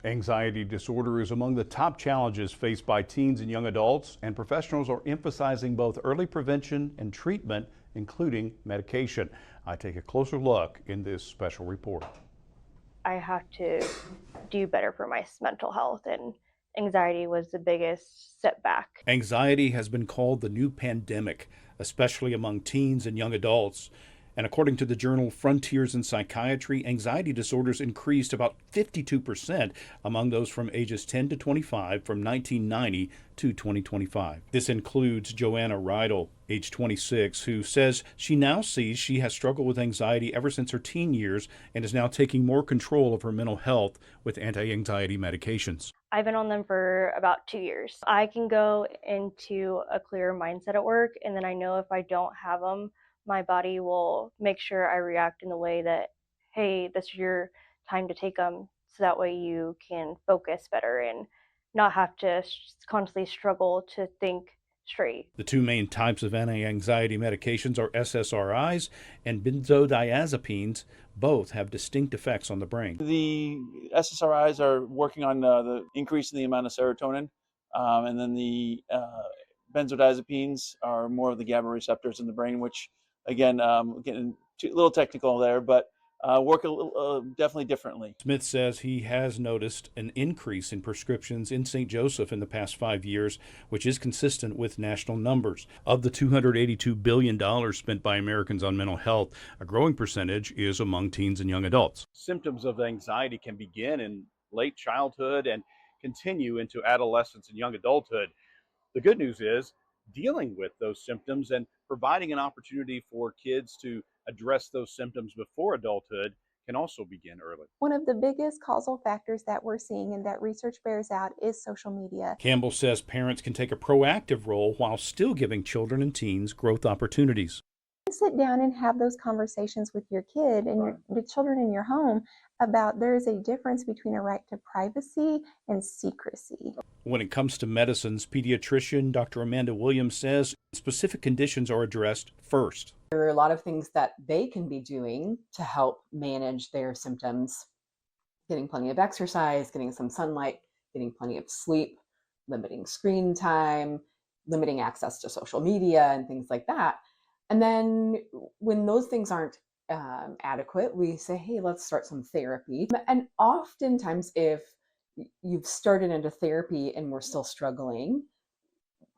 Anxiety disorder is among the top challenges faced by teens and young adults, and professionals are emphasizing both early prevention and treatment, including medication. I take a closer look in this special report. I have to do better for my mental health, and anxiety was the biggest setback. Anxiety has been called the new pandemic, especially among teens and young adults. And according to the journal Frontiers in Psychiatry, anxiety disorders increased about 52% among those from ages 10 to 25 from 1990 to 2025. This includes Joanna Rydell, age 26, who says she now sees she has struggled with anxiety ever since her teen years and is now taking more control of her mental health with anti-anxiety medications. I've been on them for about 2 years. I can go into a clearer mindset at work, and then I know if I don't have them, my body will make sure I react in the way that, hey, this is your time to take them, so that way you can focus better and not have to constantly struggle to think straight. The two main types of anti-anxiety medications are SSRIs and benzodiazepines. Both have distinct effects on the brain. The SSRIs are working on the increase in the amount of serotonin, and then the benzodiazepines are more of the GABA receptors in the brain, which, again, getting a little technical there, but work definitely differently. Smith says he has noticed an increase in prescriptions in St. Joseph in the past 5 years, which is consistent with national numbers. Of the $282 billion spent by Americans on mental health, a growing percentage is among teens and young adults. Symptoms of anxiety can begin in late childhood and continue into adolescence and young adulthood. The good news is dealing with those symptoms and providing an opportunity for kids to address those symptoms before adulthood can also begin early. One of the biggest causal factors that we're seeing and that research bears out is social media. Campbell says parents can take a proactive role while still giving children and teens growth opportunities. Sit down and have those conversations with your kid and the children in your home about there is a difference between a right to privacy and secrecy. When it comes to medicines, pediatrician Dr. Amanda Williams says specific conditions are addressed first. There are a lot of things that they can be doing to help manage their symptoms. Getting plenty of exercise, getting some sunlight, getting plenty of sleep, limiting screen time, limiting access to social media and things like that. And then when those things aren't adequate, we say, hey, let's start some therapy. And oftentimes if you've started into therapy and we're still struggling,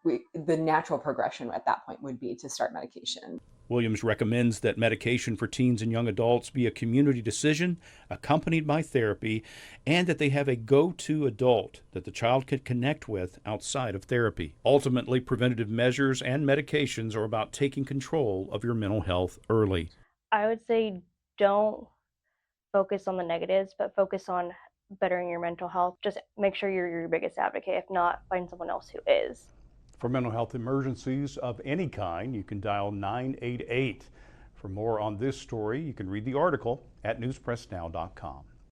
the natural progression at that point would be to start medication. Williams recommends that medication for teens and young adults be a community decision accompanied by therapy, and that they have a go-to adult that the child can connect with outside of therapy. Ultimately, preventative measures and medications are about taking control of your mental health early. I would say don't focus on the negatives, but focus on bettering your mental health. Just make sure you're your biggest advocate. If not, find someone else who is. For mental health emergencies of any kind, you can dial 988. For more on this story, you can read the article at newspressnow.com.